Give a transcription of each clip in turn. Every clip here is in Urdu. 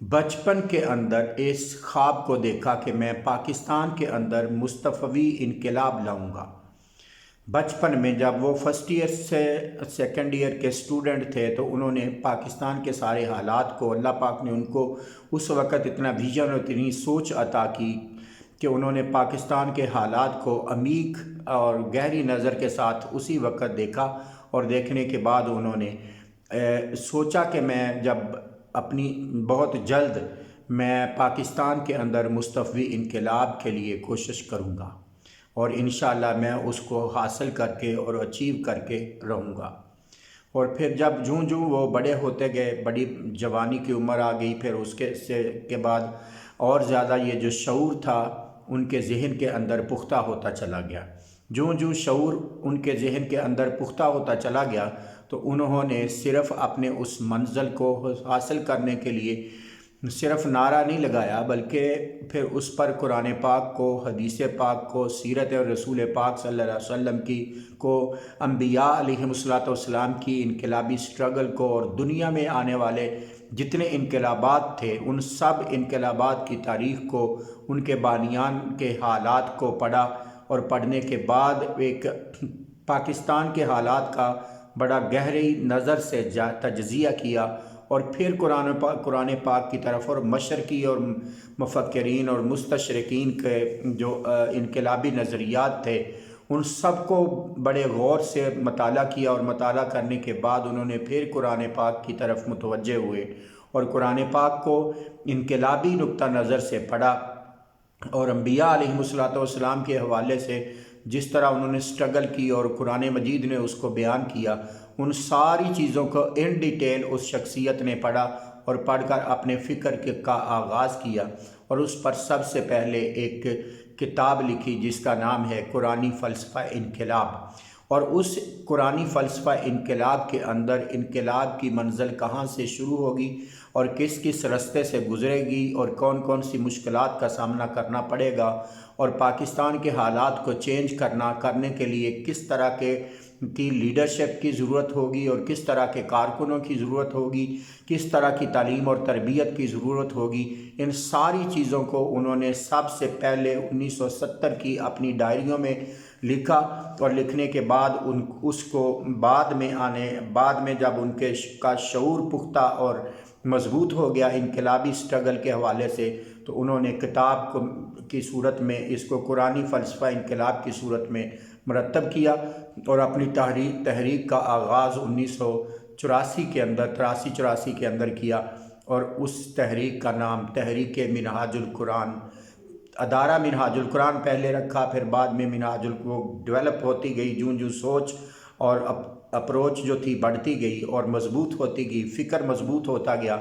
بچپن کے اندر اس خواب کو دیکھا کہ میں پاکستان کے اندر مصطفی انقلاب لاؤں گا۔ بچپن میں جب وہ فرسٹ ایئر سے سیکنڈ ایئر کے اسٹوڈنٹ تھے تو انہوں نے پاکستان کے سارے حالات کو، اللہ پاک نے ان کو اس وقت اتنا ویژن اور اتنی سوچ عطا کی کہ انہوں نے پاکستان کے حالات کو عمیق اور گہری نظر کے ساتھ اسی وقت دیکھا، اور دیکھنے کے بعد انہوں نے سوچا کہ میں جب اپنی بہت جلد میں پاکستان کے اندر مصطفی انقلاب کے لیے کوشش کروں گا، اور انشاءاللہ میں اس کو حاصل کر کے اور اچیو کر کے رہوں گا۔ اور پھر جب جوں وہ بڑے ہوتے گئے، بڑی جوانی کی عمر آ گئی، پھر اس کے بعد اور زیادہ یہ جو شعور تھا ان کے ذہن کے اندر پختہ ہوتا چلا گیا۔ جوں شعور ان کے ذہن کے اندر پختہ ہوتا چلا گیا تو انہوں نے صرف اپنے اس منزل کو حاصل کرنے کے لیے صرف نعرہ نہیں لگایا، بلکہ پھر اس پر قرآن پاک کو، حدیث پاک کو، سیرت اور رسول پاک صلی اللہ علیہ وسلم کو، انبیاء علیہم السلام کی انقلابی سٹرگل کو، اور دنیا میں آنے والے جتنے انقلابات تھے ان سب انقلابات کی تاریخ کو، ان کے بانیان کے حالات کو پڑھا، اور پڑھنے کے بعد ایک پاکستان کے حالات کا بڑا گہری نظر سے تجزیہ کیا، اور پھر قرآن پاک کی طرف، اور مشرقی اور مفکرین اور مستشرقین کے جو انقلابی نظریات تھے ان سب کو بڑے غور سے مطالعہ کیا، اور مطالعہ کرنے کے بعد انہوں نے پھر قرآن پاک کی طرف متوجہ ہوئے اور قرآن پاک کو انقلابی نقطہ نظر سے پڑھا، اور انبیاء علیہم السلام کے حوالے سے جس طرح انہوں نے سٹرگل کی اور قرآن مجید نے اس کو بیان کیا، ان ساری چیزوں کو ان ڈیٹیل اس شخصیت نے پڑھا، اور پڑھ کر اپنے فکر کا آغاز کیا، اور اس پر سب سے پہلے ایک کتاب لکھی جس کا نام ہے قرآنی فلسفہ انقلاب۔ اور اس قرآنی فلسفہ انقلاب کے اندر انقلاب کی منزل کہاں سے شروع ہوگی اور کس کس رستے سے گزرے گی، اور کون کون سی مشکلات کا سامنا کرنا پڑے گا، اور پاکستان کے حالات کو چینج کرنے کے لیے کس طرح کی لیڈرشپ کی ضرورت ہوگی، اور کس طرح کے کارکنوں کی ضرورت ہوگی، کس طرح کی تعلیم اور تربیت کی ضرورت ہوگی، ان ساری چیزوں کو انہوں نے سب سے پہلے 1970 کی اپنی ڈائریوں میں لکھا، اور لکھنے کے بعد اس کو بعد میں جب ان کا شعور پختہ اور مضبوط ہو گیا انقلابی سٹرگل کے حوالے سے، تو انہوں نے کتاب کی صورت میں اس کو قرآنی فلسفہ انقلاب کی صورت میں مرتب کیا، اور اپنی تحریک کا آغاز 1984 کے اندر کیا، اور اس تحریک کا نام تحریک منہاج القرآن، ادارہ منہاج القرآن پہلے رکھا، پھر بعد میں منہاج وہ ڈیولپ ہوتی گئی، جوں سوچ اور اپروچ جو تھی بڑھتی گئی اور مضبوط ہوتی گئی، فکر مضبوط ہوتا گیا،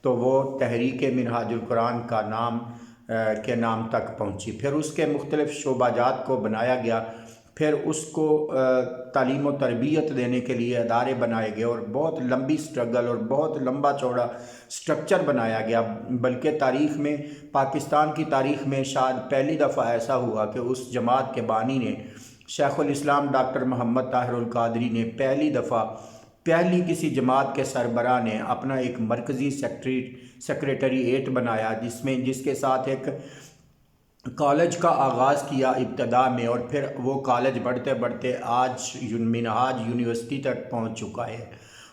تو وہ تحریک منہاج القرآن کا نام تک پہنچی۔ پھر اس کے مختلف شعبہ جات کو بنایا گیا، پھر اس کو تعلیم و تربیت دینے کے لیے ادارے بنائے گئے، اور بہت لمبی سٹرگل اور بہت لمبا چوڑا سٹرکچر بنایا گیا، بلکہ پاکستان کی تاریخ میں شاید پہلی دفعہ ایسا ہوا کہ اس جماعت کے بانی نے، شیخ الاسلام ڈاکٹر محمد طاہر القادری نے پہلی کسی جماعت کے سربراہ نے اپنا ایک مرکزی سیکریٹریٹ بنایا، جس کے ساتھ ایک کالج کا آغاز کیا ابتدا میں، اور پھر وہ کالج بڑھتے بڑھتے آج منہاج یونیورسٹی تک پہنچ چکا ہے،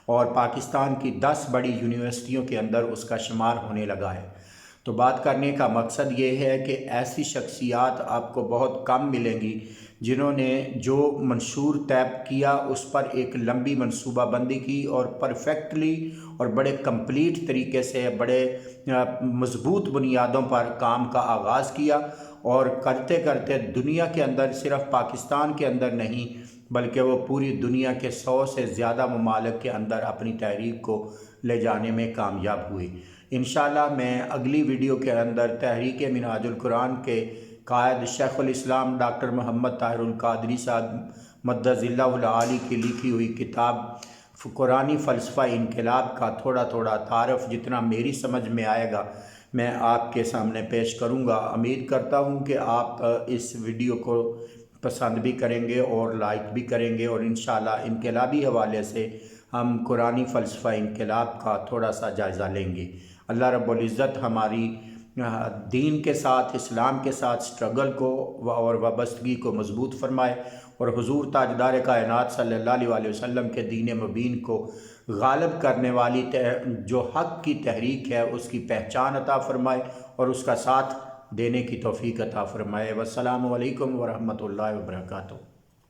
اور پاکستان کی 10 بڑی یونیورسٹیوں کے اندر اس کا شمار ہونے لگا ہے۔ تو بات کرنے کا مقصد یہ ہے کہ ایسی شخصیات آپ کو بہت کم ملیں گی جنہوں نے جو منشور طے کیا اس پر ایک لمبی منصوبہ بندی کی، اور پرفیکٹلی اور بڑے کمپلیٹ طریقے سے بڑے مضبوط بنیادوں پر کام کا آغاز کیا، اور کرتے کرتے دنیا کے اندر، صرف پاکستان کے اندر نہیں بلکہ وہ پوری دنیا کے 100 سے زیادہ ممالک کے اندر اپنی تحریک کو لے جانے میں کامیاب ہوئی۔ انشاءاللہ میں اگلی ویڈیو کے اندر تحریک منہاج القرآن کے قائد شیخ الاسلام ڈاکٹر محمد طاہر القادری صاحب مدظ اللہ العالی کی لکھی ہوئی کتاب قرآنی فلسفہ انقلاب کا تھوڑا تھوڑا تعارف جتنا میری سمجھ میں آئے گا میں آپ کے سامنے پیش کروں گا۔ امید کرتا ہوں کہ آپ اس ویڈیو کو پسند بھی کریں گے اور لائک بھی کریں گے، اور انشاءاللہ انقلابی حوالے سے ہم قرآنی فلسفہ انقلاب کا تھوڑا سا جائزہ لیں گے۔ اللہ رب العزت ہماری دین کے ساتھ، اسلام کے ساتھ اسٹرگل کو اور وابستگی کو مضبوط فرمائے، اور حضور تاجدار کائنات صلی اللہ علیہ وسلم کے دین مبین کو غالب کرنے والی جو حق کی تحریک ہے اس کی پہچان عطا فرمائے اور اس کا ساتھ دینے کی توفیق عطا فرمائے۔ والسلام علیکم ورحمۃ اللہ وبرکاتہ۔